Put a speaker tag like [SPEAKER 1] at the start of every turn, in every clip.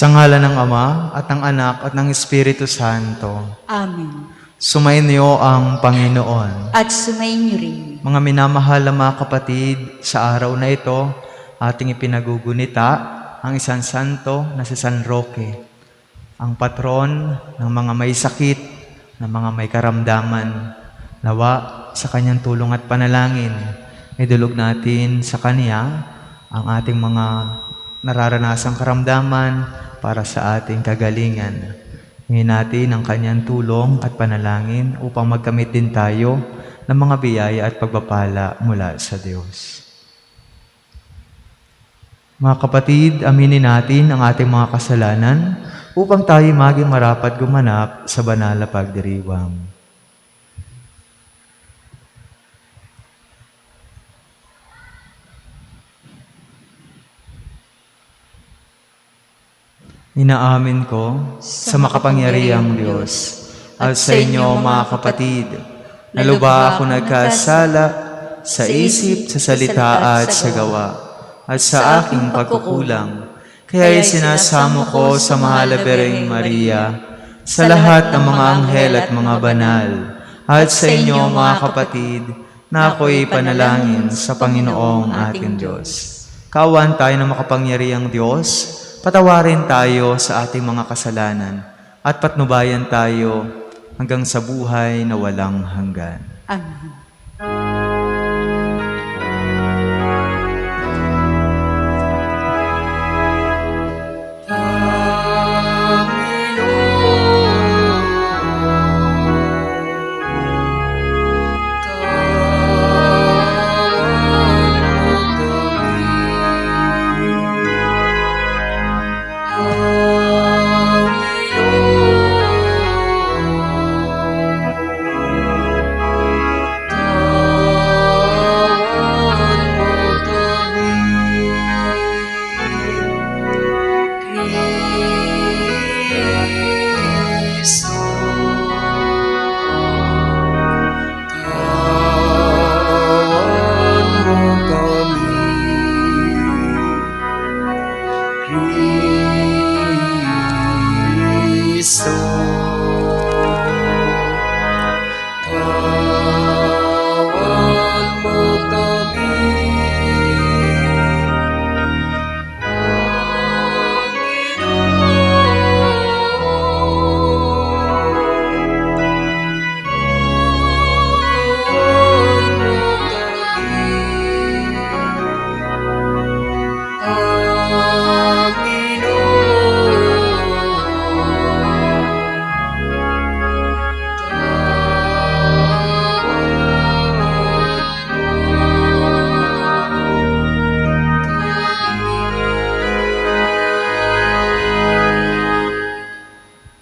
[SPEAKER 1] Sa ngalan ng Ama, at ng Anak, at ng Espiritu Santo.
[SPEAKER 2] Amen.
[SPEAKER 1] Sumainyo ang Panginoon.
[SPEAKER 2] At sumainyo rin.
[SPEAKER 1] Mga minamahal na mga kapatid, sa araw na ito, ating ipinagugunita ang isang santo na si San Roque, ang patron ng mga may sakit, ng mga may karamdaman. Nawa sa kanyang tulong at panalangin, idulog natin sa kanya ang ating mga nararanasang karamdaman para sa ating kagalingan. Hingin natin ang kanyang tulong at panalangin upang magkamit din tayo ng mga biyaya at pagpapala mula sa Diyos. Mga kapatid, aminin natin ang ating mga kasalanan upang tayo maging marapat gumanap sa banal na pagdiriwang. Inaamin ko sa makapangyarihang Diyos at sa inyo mga kapatid, na lubha ako nagkasala sa isip, sa salita at sa gawa, at sa aking pagkukulang. Kaya'y sinasamo ko sa mahal na Birheng Maria, sa lahat ng mga anghel at mga banal, at sa inyo mga kapatid, na ako'y panalangin sa Panginoong ating Diyos. Kawan tayo ng makapangyarihang Diyos, patawarin tayo sa ating mga kasalanan at patnubayan tayo hanggang sa buhay na walang hanggan.
[SPEAKER 2] Amen.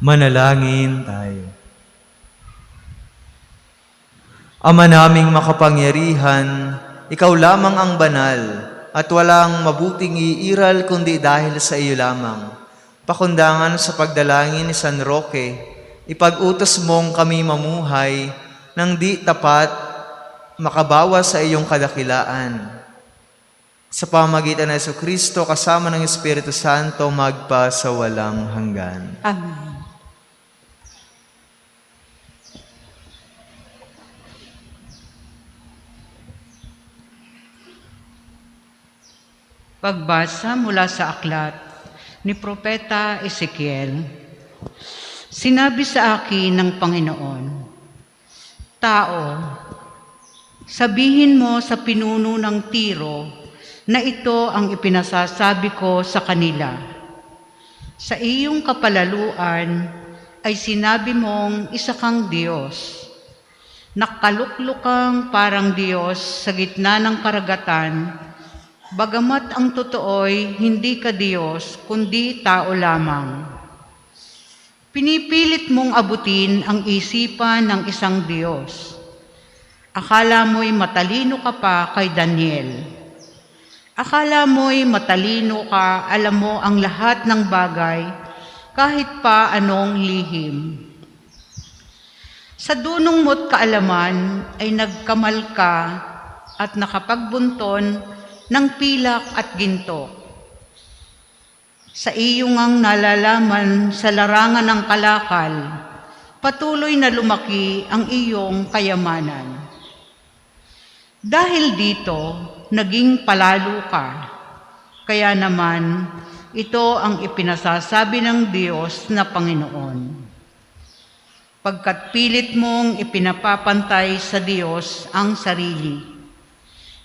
[SPEAKER 1] Manalangin tayo. Ama naming makapangyarihan, ikaw lamang ang banal at walang mabuting iiral kundi dahil sa iyo lamang. Pakundangan sa pagdalangin ni San Roque, ipag-utos mong kami mamuhay nang di tapat makabawas sa iyong kadakilaan. Sa pamagitan ng Jesucristo kasama ng Espiritu Santo magpa sa walang hanggan.
[SPEAKER 2] Amen. Pagbasa mula sa aklat ni Propeta Ezekiel. Sinabi sa akin ng Panginoon, Tao, sabihin mo sa pinuno ng Tiro na ito ang ipinasasabi ko sa kanila. Sa iyong kapalaluan ay sinabi mong isa kang Diyos. Nakaluklukang parang Diyos sa gitna ng karagatan, bagamat ang totoo'y hindi ka Diyos, kundi tao lamang. Pinipilit mong abutin ang isipan ng isang Diyos. Akala mo'y matalino ka pa kay Daniel. Akala mo'y matalino ka, alam mo ang lahat ng bagay, kahit pa anong lihim. Sa dunong mo't kaalaman ay nagkamal ka at nakapagbunton ng pilak at ginto. Sa iyo ngang nalalaman sa larangan ng kalakal, patuloy na lumaki ang iyong kayamanan. Dahil dito, naging palalo ka. Kaya naman, ito ang ipinasasabi ng Diyos na Panginoon. Pagkat pilit mong ipinapapantay sa Diyos ang sarili,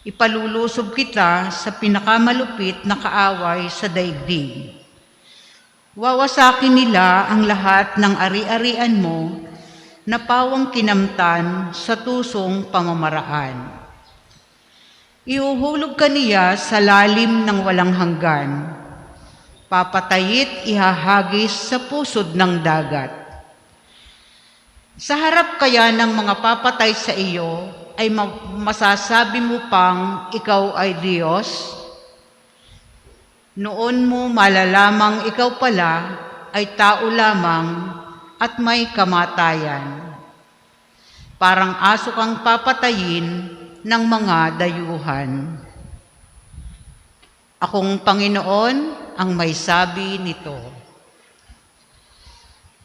[SPEAKER 2] ipalulusob kita sa pinakamalupit na kaaway sa daigdig. Wawasakin nila ang lahat ng ari-arian mo na pawang kinamtan sa tusong pamamaraan. Ihuhulog ka niya sa lalim ng walang hanggan. Papatayit ihahagis sa pusod ng dagat. Sa harap kaya ng mga papatay sa iyo, ay masasabi mo pang ikaw ay Diyos? Noon mo malalamang ikaw pala ay tao lamang at may kamatayan. Parang aso kang papatayin ng mga dayuhan. Akong Panginoon ang may sabi nito.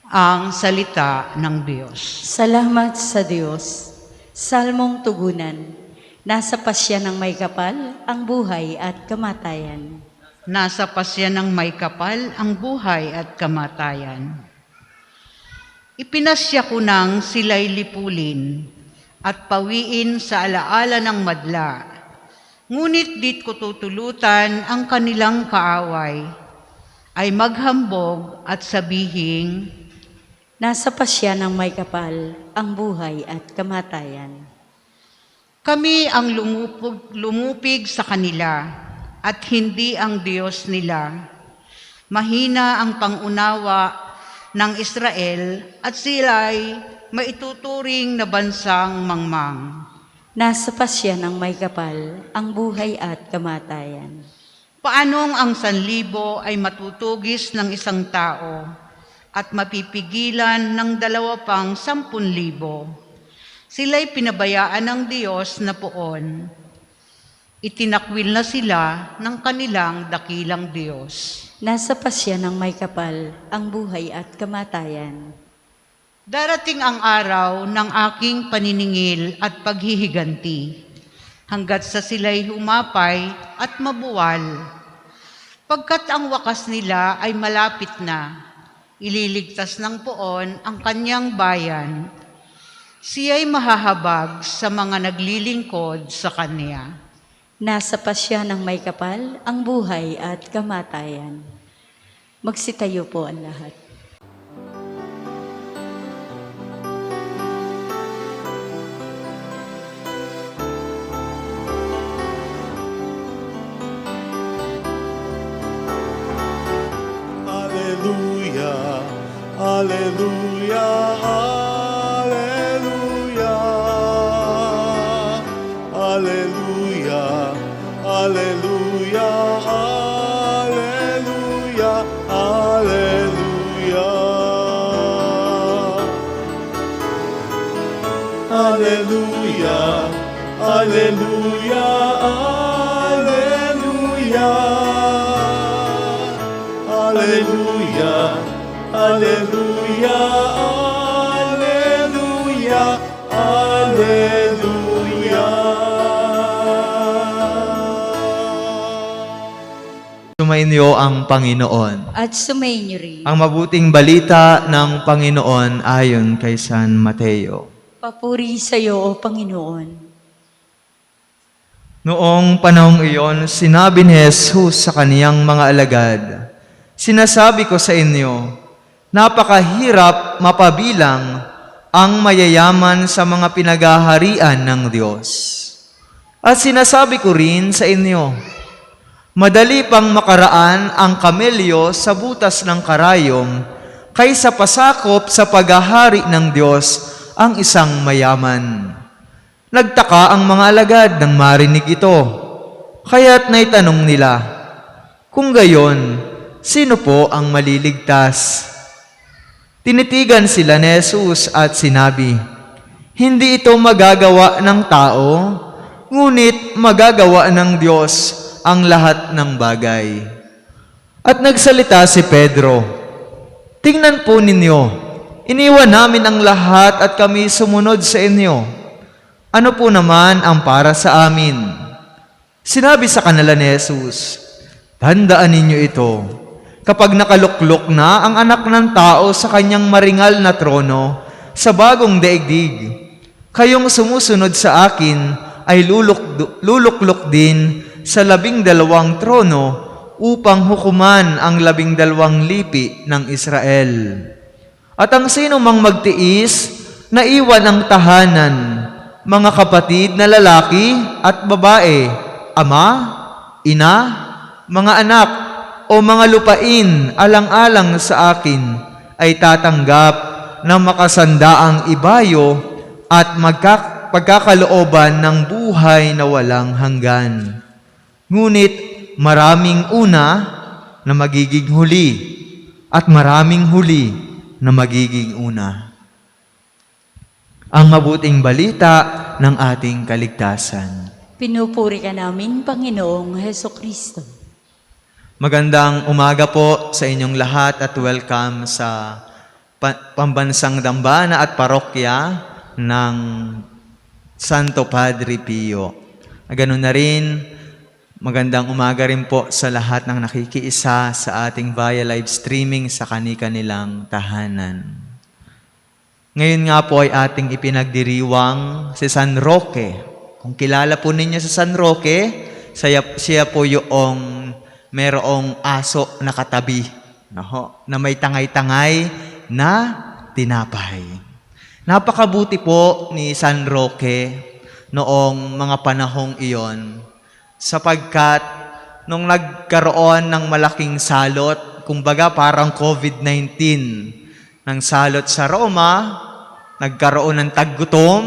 [SPEAKER 2] Ang salita ng Diyos.
[SPEAKER 3] Salamat sa Diyos. Salmong tugunan. Nasa pasya ng may kapal ang buhay at kamatayan.
[SPEAKER 2] Nasa pasya ng may kapal ang buhay at kamatayan. Ipinasya ko nang sila'y lipulin at pawiin sa alaala ng madla. Ngunit dit ko tutulutan ang kanilang kaaway, ay maghambog at sabihing,
[SPEAKER 3] Nasa pasya ng may kapal ang buhay at kamatayan.
[SPEAKER 2] kami ang lumupig sa kanila at hindi ang Diyos nila. Mahina ang pangunawa ng Israel at sila'y maituturing na bansang mangmang.
[SPEAKER 3] Nasa pasya ng may kapal ang buhay at kamatayan.
[SPEAKER 2] Paanong ang 1,000 ay matutugis ng isang tao at mapipigilan ng 2 pang 10,000? Sila'y pinabayaan ng Diyos na poon. Itinakwil na sila ng kanilang dakilang Diyos.
[SPEAKER 3] Nasa pasya ng may kapal ang buhay at kamatayan.
[SPEAKER 2] Darating ang araw ng aking paniningil at paghihiganti, hanggat sa sila'y humapay at mabuwal. Pagkat ang wakas nila ay malapit na, ililigtas ng poon ang kanyang bayan. Siya'y mahahabag sa mga naglilingkod sa kanya.
[SPEAKER 3] Nasa pasya ng may kapal ang buhay at kamatayan. Magsitayo po ang lahat.
[SPEAKER 4] Hallelujah, hallelujah, hallelujah, hallelujah, hallelujah, hallelujah, hallelujah, hallelujah, hallelujah, hallelujah. Hallelujah, hallelujah, hallelujah.
[SPEAKER 1] Sumainyo ang Panginoon.
[SPEAKER 3] At sumainyo rin.
[SPEAKER 1] Ang mabuting balita ng Panginoon ayon kay San Mateo.
[SPEAKER 3] Papuri sa iyo, O Panginoon.
[SPEAKER 1] Noong panahong iyon, sinabi ni Jesus sa kaniyang mga alagad, Sinasabi ko sa inyo, napakahirap mapabilang ang mayayaman sa mga pinagaharian ng Diyos. At sinasabi ko rin sa inyo, madali pang makaraan ang kamelyo sa butas ng karayom kaysa pasakop sa paghahari ng Diyos ang isang mayaman. Nagtaka ang mga alagad nang marinig ito, kaya't naitanong nila, kung gayon, sino po ang maliligtas? Tinitigan sila ni Jesus at sinabi, hindi ito magagawa ng tao, ngunit magagawa ng Diyos ang lahat ng bagay. At nagsalita si Pedro, "Tingnan po ninyo, iniwan namin ang lahat at kami sumunod sa inyo. Ano po naman ang para sa amin?" Sinabi sa kanila ni Jesus, "Tandaan ninyo ito, kapag nakaluklok na ang anak ng tao sa kanyang maringal na trono sa bagong daigdig, kayong sumusunod sa akin ay luluklok din sa 12 trono upang hukuman ang 12 lipi ng Israel. At ang sino mang magtiis na iwan ang tahanan, mga kapatid na lalaki at babae, ama, ina, mga anak, o mga lupain alang-alang sa akin, ay tatanggap ng makasandaang ibayo at pagkakalooban ng buhay na walang hanggan. Ngunit maraming una na magiging huli, at maraming huli na magiging una." Ang mabuting balita ng ating kaligtasan.
[SPEAKER 3] Pinupuri ka namin, Panginoong Hesukristo.
[SPEAKER 1] Magandang umaga po sa inyong lahat at welcome sa Pambansang Dambana at Parokya ng Santo Padre Pio. Ganun na rin, magandang umaga rin po sa lahat ng nakikiisa sa ating via live streaming sa kani-kanilang tahanan. Ngayon nga po ay ating ipinagdiriwang si San Roque. Kung kilala po ninyo si San Roque, siya po yung merong aso na katabi, na may tangay-tangay na tinapay. Napakabuti po ni San Roque noong mga panahong iyon, sapagkat nung nagkaroon ng malaking salot, kumbaga parang COVID-19, ng salot sa Roma, nagkaroon ng taggutom,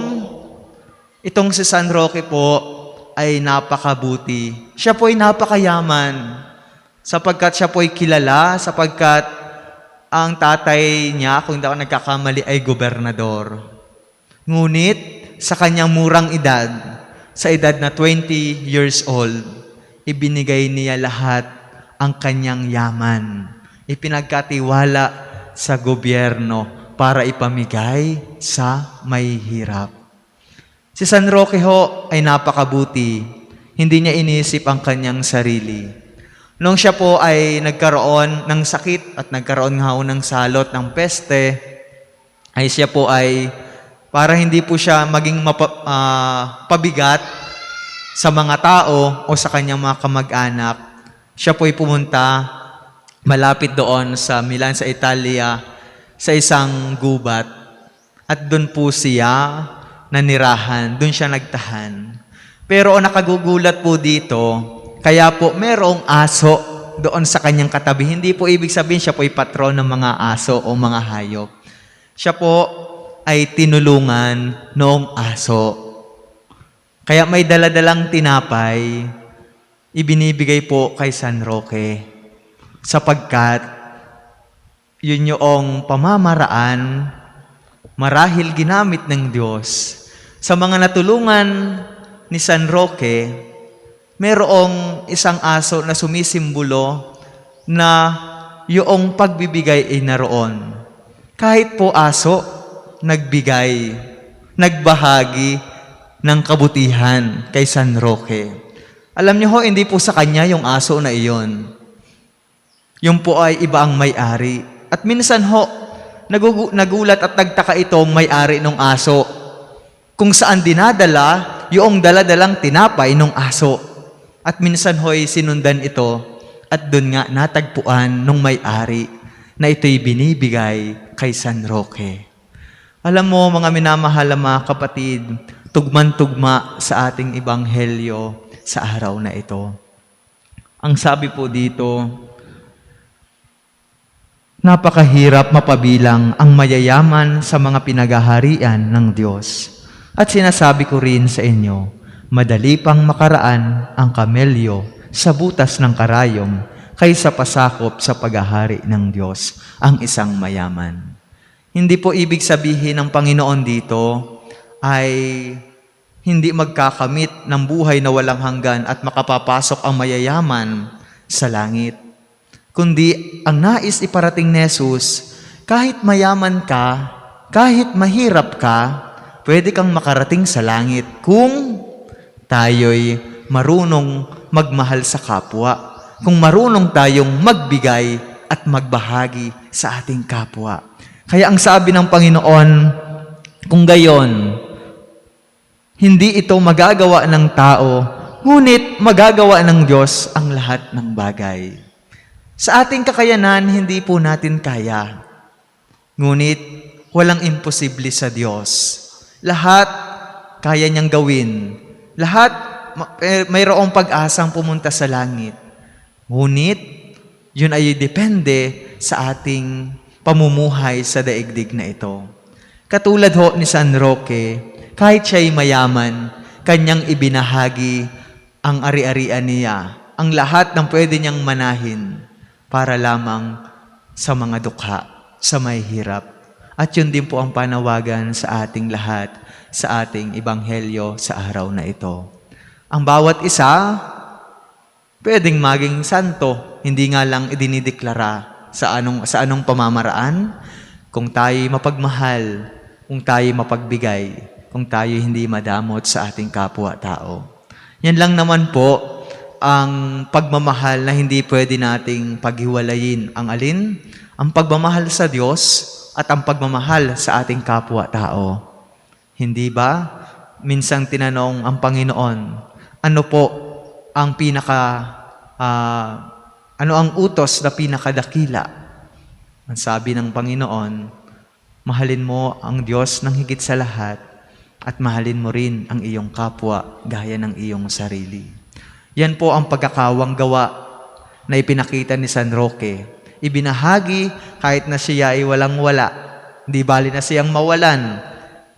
[SPEAKER 1] itong si San Roque po ay napakabuti. Siya po ay napakayaman, sapagkat siya po ay kilala, sapagkat ang tatay niya, kung hindi ako nagkakamali, ay gobernador. Ngunit, sa kanyang murang edad, sa edad na 20 years old, ibinigay niya lahat ang kanyang yaman. Ipinagkatiwala sa gobyerno para ipamigay sa may hirap. Si San Roque ho ay napakabuti. Hindi niya inisip ang kanyang sarili. Nung siya po ay nagkaroon ng sakit at nagkaroon nga ng salot ng peste, ay siya po ay, para hindi po siya maging pabigat sa mga tao o sa kanyang mga kamag-anak, siya po ay pumunta malapit doon sa Milan, sa Italia, sa isang gubat. At doon po siya nanirahan, doon siya nagtahan. Pero nakagugulat po dito, kaya po merong aso doon sa kanyang katabi. Hindi po ibig sabihin siya po ay patron ng mga aso o mga hayop. Siya po ay tinulungan noong aso. Kaya may daladalang tinapay, ibinibigay po kay San Roque. Sapagkat yun yung pamamaraan marahil ginamit ng Diyos. Sa mga natulungan ni San Roque, merong isang aso na sumisimbolo na yung pagbibigay ay naroon. Kahit po aso, nagbigay, nagbahagi ng kabutihan kay San Roque. Alam niyo ho, hindi po sa kanya yung aso na iyon. Yung po ay iba ang may-ari. At minsan ho, nagulat at nagtaka itong may-ari ng aso kung saan dinadala yung daladalang tinapay ng aso. At minsan ho'y sinundan ito at doon nga natagpuan nung may-ari na ito'y binibigay kay San Roque. Alam mo mga minamahal na mga kapatid, tugman-tugma sa ating ebanghelyo sa araw na ito. Ang sabi po dito, napakahirap mapabilang ang mayayaman sa mga pinagaharian ng Diyos. At sinasabi ko rin sa inyo, madali pang makaraan ang kamelyo sa butas ng karayom kaysa pasakop sa paghahari ng Diyos ang isang mayaman. Hindi po ibig sabihin ng Panginoon dito ay hindi magkakamit ng buhay na walang hanggan at makapapasok ang mayayaman sa langit. kundi ang nais iparating ni Jesus, kahit mayaman ka, kahit mahirap ka, pwede kang makarating sa langit kung tayo'y marunong magmahal sa kapwa, kung marunong tayong magbigay at magbahagi sa ating kapwa. Kaya ang sabi ng Panginoon, kung gayon, hindi ito magagawa ng tao, ngunit magagawa ng Diyos ang lahat ng bagay. Sa ating kakayanan, hindi po natin kaya. Ngunit walang imposible sa Diyos. Lahat kaya niyang gawin. Lahat mayroong pag-asang pumunta sa langit. Ngunit yun ay depende sa ating pamumuhay sa daigdig na ito. Katulad ho ni San Roque, kahit siya'y mayaman, kanyang ibinahagi ang ari-arian niya, ang lahat ng pwede niyang manahin para lamang sa mga dukha, sa may hirap. At yun din po ang panawagan sa ating lahat, sa ating ebanghelyo sa araw na ito. Ang bawat isa, pwedeng maging santo, hindi nga lang idinideklara sa anong pamamaraan, kung tayo'y mapagmahal, kung tayo'y mapagbigay, kung tayo'y hindi madamot sa ating kapwa-tao. Yan lang naman po ang pagmamahal na hindi pwede nating paghiwalayin. Ang alin? Ang pagmamahal sa Diyos at ang pagmamahal sa ating kapwa-tao. Hindi ba? Minsang tinanong ang Panginoon, ano po ang ano ang utos na pinakadakila? Ang sabi ng Panginoon, mahalin mo ang Diyos ng higit sa lahat at mahalin mo rin ang iyong kapwa gaya ng iyong sarili. Yan po ang pagkakawang gawa na ipinakita ni San Roque. Ibinahagi kahit na siya ay walang-wala. Di bali na siyang mawalan.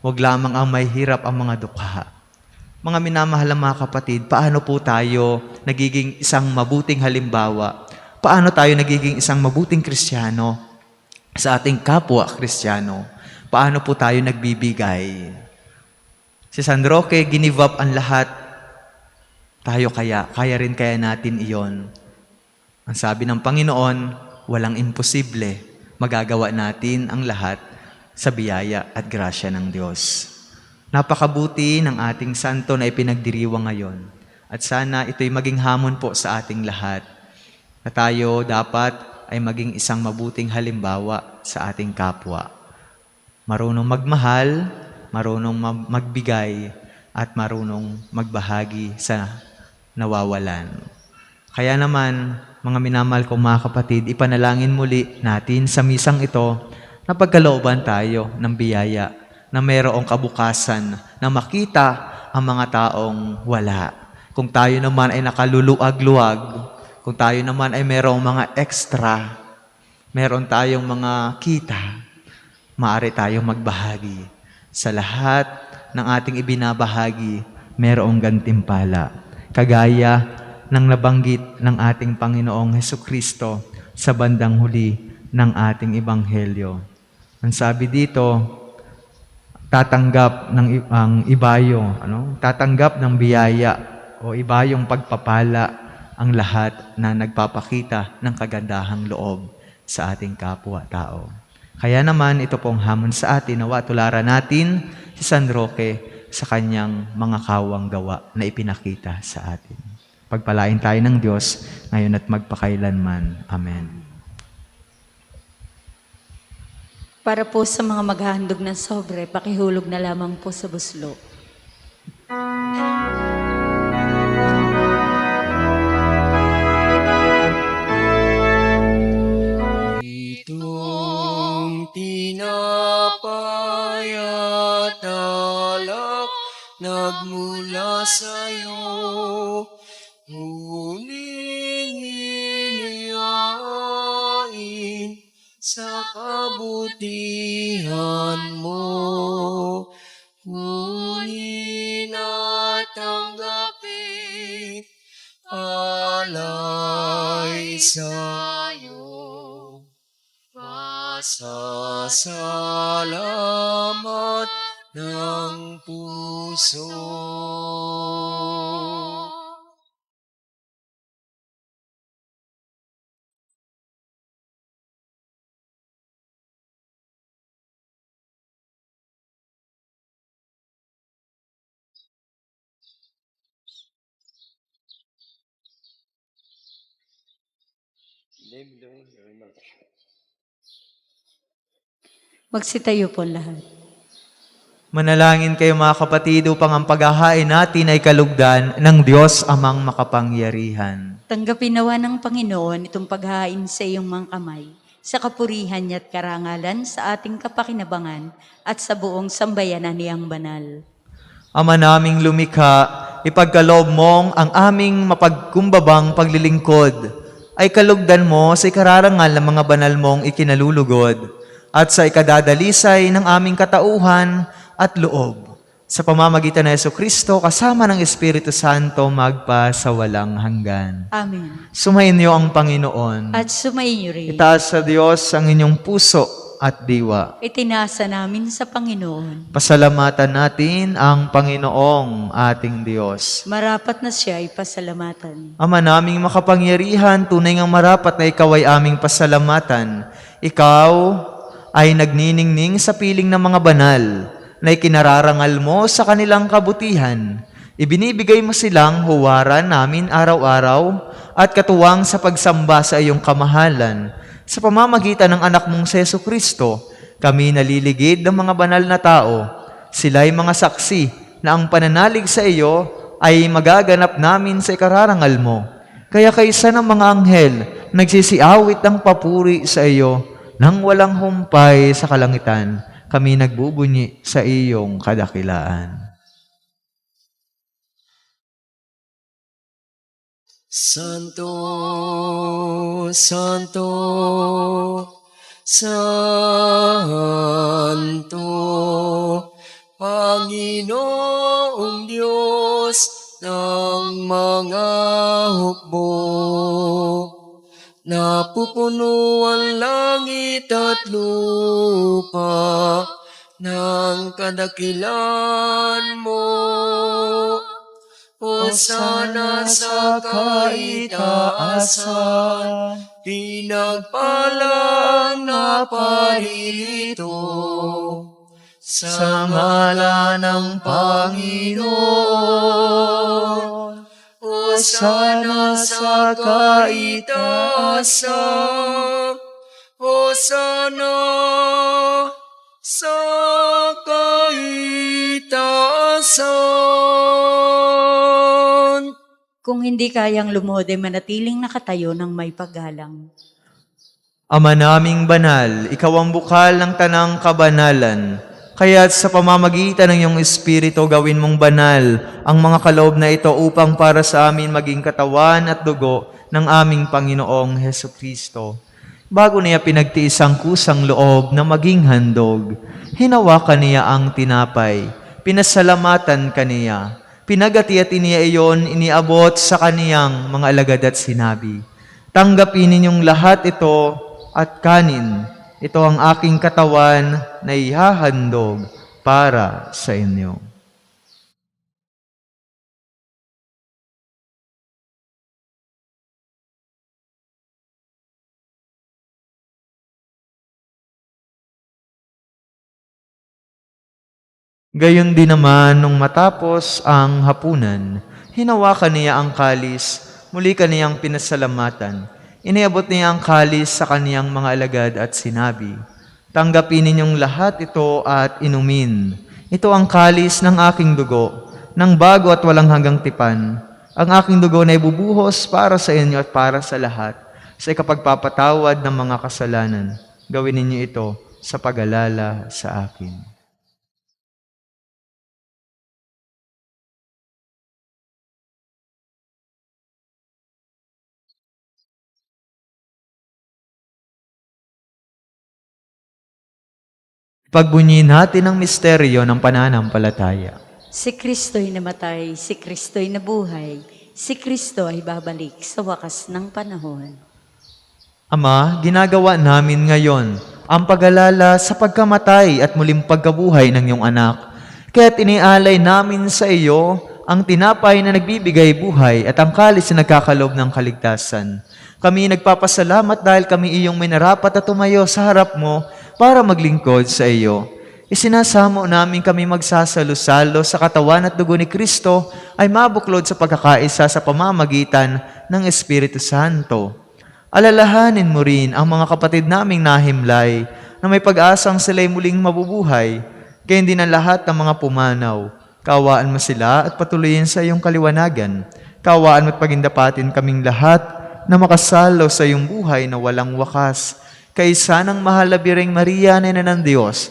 [SPEAKER 1] Huwag lamang ang may hirap ang mga dukha. Mga minamahal na mga kapatid, paano po tayo nagiging isang mabuting halimbawa? Paano tayo nagiging isang mabuting Kristiyano sa ating kapwa Kristiyano? Paano po tayo nagbibigay? Si San Roque, ginive up ang lahat. Tayo kaya rin kaya natin iyon. Ang sabi ng Panginoon, walang imposible. Magagawa natin ang lahat sa biyaya at grasya ng Diyos. Napakabuti ng ating santo na ipinagdiriwang ngayon. At sana ito'y maging hamon po sa ating lahat na tayo dapat ay maging isang mabuting halimbawa sa ating kapwa. Marunong magmahal, marunong magbigay, at marunong magbahagi sa nawawalan. Kaya naman, mga minamahal kong mga kapatid, ipanalangin muli natin sa misang ito na pagkalooban tayo ng biyaya na mayroong kabukasan na makita ang mga taong wala. Kung tayo naman ay nakaluluag-luag, kung tayo naman ay mayroong mga extra, mayroon tayong mga kita, maaari tayong magbahagi. Sa lahat ng ating ibinabahagi, mayroong gantimpala. Kagaya ng nabanggit ng ating Panginoong Hesukristo sa bandang huli ng ating ebanghelyo. Ang sabi dito, tatanggap ng ibayo, tatanggap ng biyaya o ibayong pagpapala ang lahat na nagpapakita ng kagandahang loob sa ating kapwa-tao. Kaya naman ito pong hamon sa atin, nawa tularan natin si San Roque sa kanyang mga kawang gawa na ipinakita sa atin. Pagpalain tayo ng Diyos ngayon at magpakailanman. Amen.
[SPEAKER 3] Para po sa mga maghahandog ng sobre, pakihulog na lamang po sa buslo.
[SPEAKER 5] Itong tinapay at alak nagmula sa'yo, huling inihain sa kabutihan mo, huli na tanggapin alay sa'yo. Pasasalamat ng puso.
[SPEAKER 3] Magsitayo po lahat.
[SPEAKER 1] Manalangin kayo mga kapatid upang ang paghahain natin ay kalugdan ng Diyos amang makapangyarihan.
[SPEAKER 3] Tanggapin nawa ng Panginoon itong paghain sa iyong mga kamay, sa kapurihan niya at karangalan, sa ating kapakinabangan at sa buong sambayanan niyang banal.
[SPEAKER 1] Ama naming lumikha, ipagkaloob mong ang aming mapagkumbabang paglilingkod ay kalugdan mo sa ikararangal ng mga banal mong ikinalulugod at sa ikadadalisay ng aming katauhan at loob. Sa pamamagitan ng Jesucristo, kasama ng Espiritu Santo, magpa sa walang hanggan.
[SPEAKER 3] Amen.
[SPEAKER 1] Sumainyo ang Panginoon.
[SPEAKER 3] At sumainyo rin.
[SPEAKER 1] Itaas sa Diyos ang inyong puso at diwa.
[SPEAKER 3] Itinasa namin sa Panginoon.
[SPEAKER 1] Pasalamatan natin ang Panginoong ating Diyos.
[SPEAKER 3] Marapat na siya ay pasalamatan.
[SPEAKER 1] Ama naming makapangyarihan, tunay ngang marapat na ikaw ay aming pasalamatan. Ikaw ay nagniningning sa piling ng mga banal na ikinararangal mo sa kanilang kabutihan. Ibinibigay mo silang huwaran namin araw-araw at katuwang sa pagsamba sa iyong kamahalan. Sa pamamagitan ng anak mong si Jesucristo, kami naliligid ng mga banal na tao. Sila'y mga saksi na ang pananalig sa iyo ay magaganap namin sa ikararangal mo. Kaya kaysa ng mga anghel, nagsisiawit ng papuri sa iyo nang walang humpay sa kalangitan. Kami nagbubunyi sa iyong kadakilaan.
[SPEAKER 5] Santo, Santo, Santo, Panginoong Diyos ng mga hukbo. Napupuno ang langit at lupa ng kadakilan mo. Hosana sa kaitaasan, pinagpalang na paririto. Sa ngalan ng Panginoon, Hosana sa kaitaasan, Hosana sa kaitaasan.
[SPEAKER 3] Kung hindi kayang lumuhod ay manatiling nakatayo ng may paggalang.
[SPEAKER 1] Ama naming banal, ikaw ang bukal ng tanang kabanalan. Kaya't sa pamamagitan ng iyong Espiritu, gawin mong banal ang mga kaloob na ito upang para sa amin maging katawan at dugo ng aming Panginoong Hesukristo. Bago niya pinagtiis ang kusang loob na maging handog, hinawakan niya ang tinapay, pinasalamatan kaniya, pinagati-ati niya iyon, iniabot sa kaniyang mga alagad at sinabi, "Tanggapin ninyong lahat ito at kanin. Ito ang aking katawan na ihahandog para sa inyo." Gayon din naman, nung matapos ang hapunan, hinawakan niya ang kalis, muli kaniyang pinasalamatan. Iniabot niya ang kalis sa kaniyang mga alagad at sinabi, "Tanggapin ninyong lahat ito at inumin. Ito ang kalis ng aking dugo, ng bago at walang hanggang tipan. Ang aking dugo na ibubuhos para sa inyo at para sa lahat, sa ikapagpapatawad ng mga kasalanan. Gawin ninyo ito sa pag-alala sa akin." Pagbunyin natin ang misteryo ng pananampalataya.
[SPEAKER 3] Si Kristo'y namatay, si Kristo'y nabuhay, si Kristo ay babalik sa wakas ng panahon.
[SPEAKER 1] Ama, ginagawa namin ngayon ang pag-alala sa pagkamatay at muling pagkabuhay ng iyong anak. Kaya't inialay namin sa iyo ang tinapay na nagbibigay buhay at ang kalis na nagkakalob ng kaligtasan. Kami nagpapasalamat dahil kami iyong minarapat at tumayo sa harap mo para maglingkod sa iyo. Isinasamo namin kami magsasalo-salo sa katawan at dugo ni Kristo ay mabuklod sa pagkakaisa sa pamamagitan ng Espiritu Santo. Alalahanin mo rin ang mga kapatid naming nahimlay na may pag-asang sila'y muling mabubuhay, kaya hindi na lahat ng mga pumanaw. Kaawaan mo sila at patuloyin sa iyong kaliwanagan. Kaawaan mo at pagindapatin kaming lahat na makasalo sa iyong buhay na walang wakas. Kaisa ng mahal na Birheng Maria na ina ng Diyos,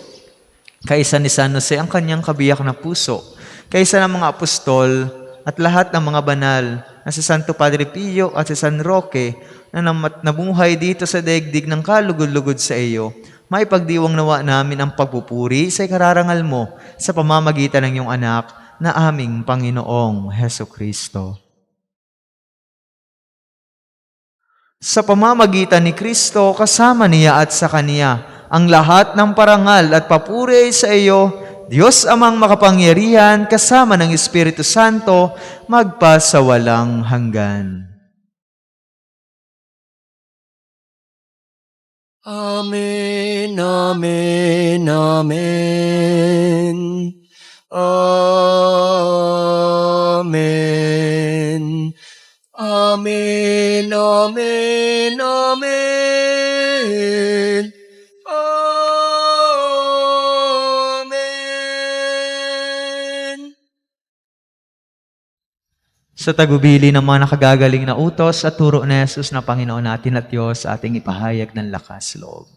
[SPEAKER 1] kaisa ni San Jose ang kanyang kabiyak na puso, kaisa ng mga apostol at lahat ng mga banal na si Santo Padre Pio at si San Roque na nabuhay dito sa daigdig ng kalugod-lugod sa iyo, maipagdiwang nawa namin ang pagpupuri sa ikararangal mo sa pamamagitan ng iyong anak na aming Panginoong Heso Kristo. Sa pamamagitan ni Kristo, kasama niya at sa Kaniya, ang lahat ng parangal at papuri sa iyo, Diyos amang makapangyarihan, kasama ng Espiritu Santo, magpasawalang hanggan.
[SPEAKER 5] Amen, amen, amen. Amen. Amen, amen, amen. Amen.
[SPEAKER 1] Sa tagubili ng mga nakagagaling na utos at turo ni Jesus na Panginoon natin at Diyos, ating ipahayag ng lakas loob.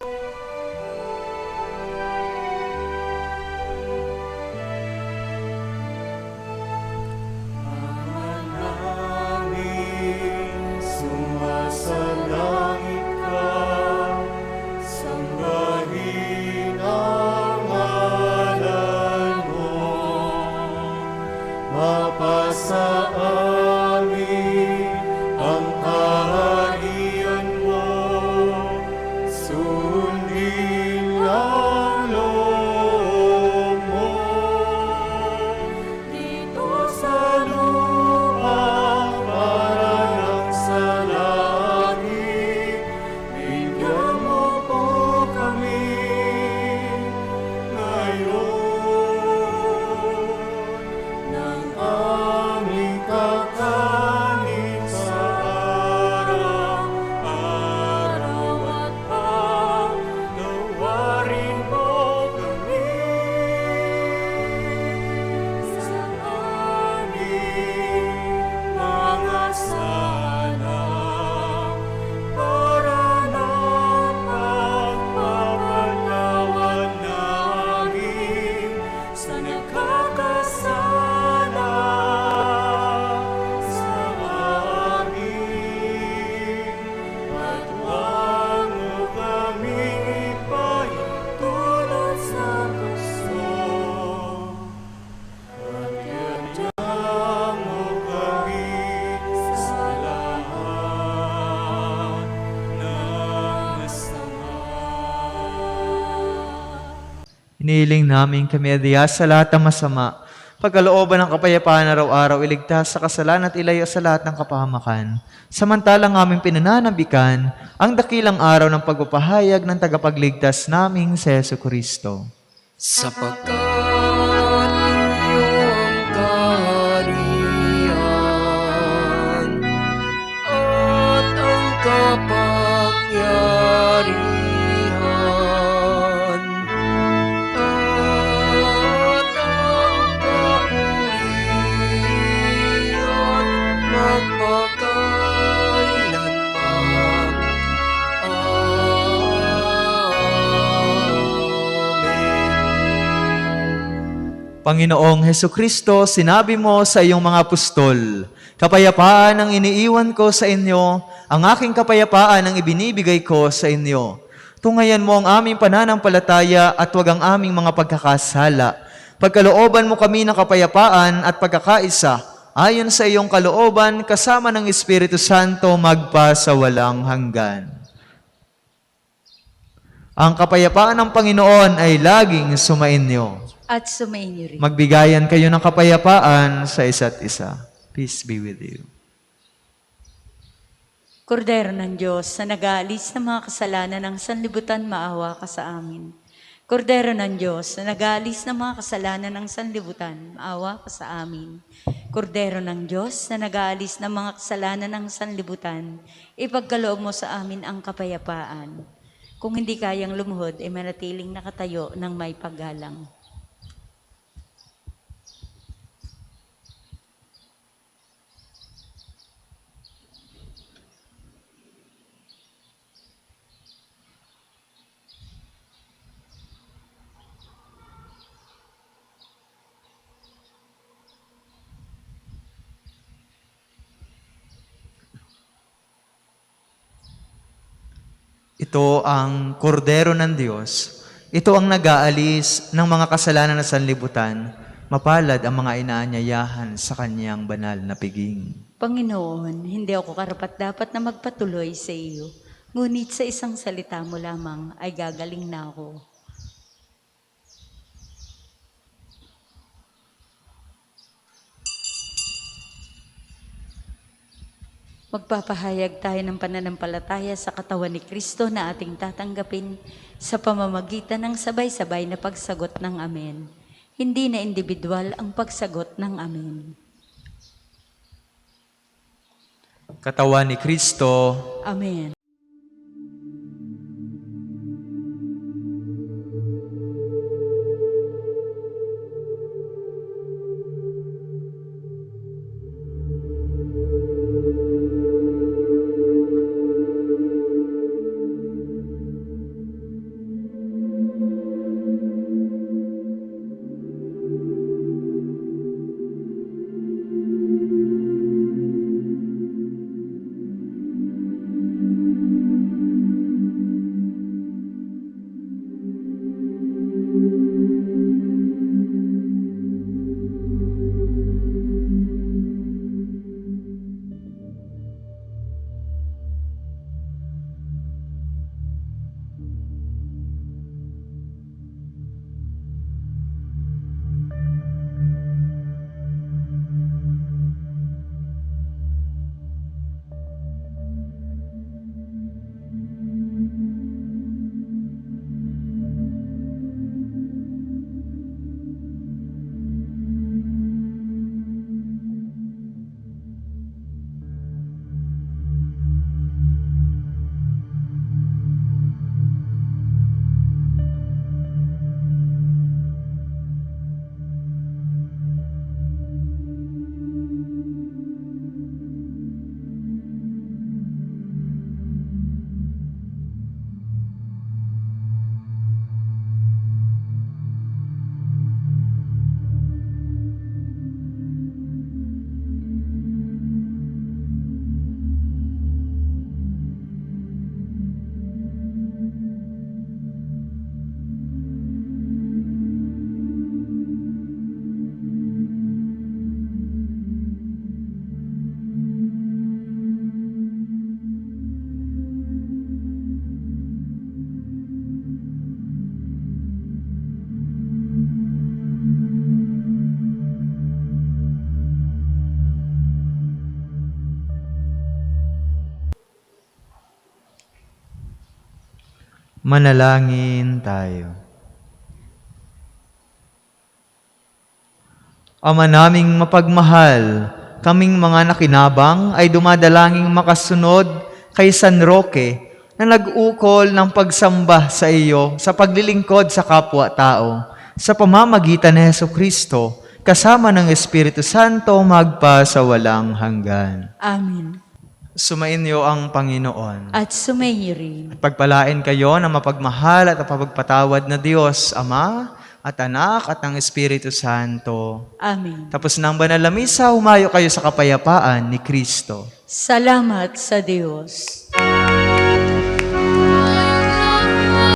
[SPEAKER 4] Sumasalangit ka, sambahin ang ngalan mo. Mapasa amin ang kaharian mo, sundin ang loob mo. Dito sa lupa, parang sa langit, bigyan mo po kami ngayon ng aming kakanin sa araw-araw at paglawarin mo kami sa aming mga sala para napagpapatawad namin sa nagkakasala sa amin. At huwag mo kaming ipahintulot sa gusto, at yadya mo kami sa lahat ng masama.
[SPEAKER 1] Inihiling namin kami adiya sa lahat ng masama, pagkalooban ng kapayapaan araw-araw, iligtas sa kasalanan at ilayo sa lahat ng kapahamakan. Samantalang aming pinananabikan ang dakilang araw ng pagpapahayag ng tagapagligtas naming si Heso Kristo.
[SPEAKER 5] Sapagkat iyong kaharian at ang kapangyarihan at ang kapurihan magpakailanman. Amen.
[SPEAKER 1] Panginoong Heso Kristo, sinabi mo sa iyong mga apostol, kapayapaan ang iniiwan ko sa inyo, ang aking kapayapaan ang ibinibigay ko sa inyo. Tungayan mo ang aming pananampalataya at huwag ang aming mga pagkakasala. Pagkalooban mo kami ng kapayapaan at pagkakaisa, ayon sa iyong kalooban, kasama ng Espiritu Santo, magpasawalang hanggan. Ang kapayapaan ng Panginoon ay laging sumainyo.
[SPEAKER 3] At sumainyo rin.
[SPEAKER 1] Magbigayan kayo ng kapayapaan sa isa't isa. Peace be with you.
[SPEAKER 3] Kordero ng Diyos, na nag-aalis ng mga kasalanan ng sanlibutan, maawa ka sa amin. Kordero ng Diyos na nag-aalis ng mga kasalanan ng sanlibutan, maawa ka sa amin. Kordero ng Diyos na nag-aalis ng mga kasalanan ng sanlibutan, ipagkaloob mo sa amin ang kapayapaan. Kung hindi kayang lumuhod, ay manatiling nakatayo ng may paggalang.
[SPEAKER 1] Ito ang kordero ng Diyos. Ito ang nag-aalis ng mga kasalanan ng sanlibutan. Mapalad ang mga inaanyayahan sa kanyang banal na piging.
[SPEAKER 3] Panginoon, hindi ako karapat-dapat na magpatuloy sa iyo. Ngunit sa isang salita mo lamang ay gagaling na ako. Magpapahayag tayo ng pananampalataya sa katawan ni Kristo na ating tatanggapin sa pamamagitan ng sabay-sabay na pagsagot ng Amen. Hindi na individual ang pagsagot ng Amen.
[SPEAKER 1] Katawan ni Kristo,
[SPEAKER 3] Amen.
[SPEAKER 1] manalangin tayo. Ama naming mapagmahal, kaming mga nakinabang ay dumadalangin makasunod kay San Roque na nag-ukol ng pagsamba sa iyo sa paglilingkod sa kapwa-tao sa pamamagitan ni Jesucristo kasama ng Espiritu Santo magpa sa walang hanggan.
[SPEAKER 3] Amen.
[SPEAKER 1] Sumainyo ang Panginoon.
[SPEAKER 3] At sumainyo rin.
[SPEAKER 1] Pagpalain kayo ng mapagmahal at mapagpatawad na Diyos, Ama, at Anak, at ng Espiritu Santo.
[SPEAKER 3] Amen.
[SPEAKER 1] Tapos ng banal na misa, humayo kayo sa kapayapaan ni Kristo.
[SPEAKER 3] Salamat sa Diyos.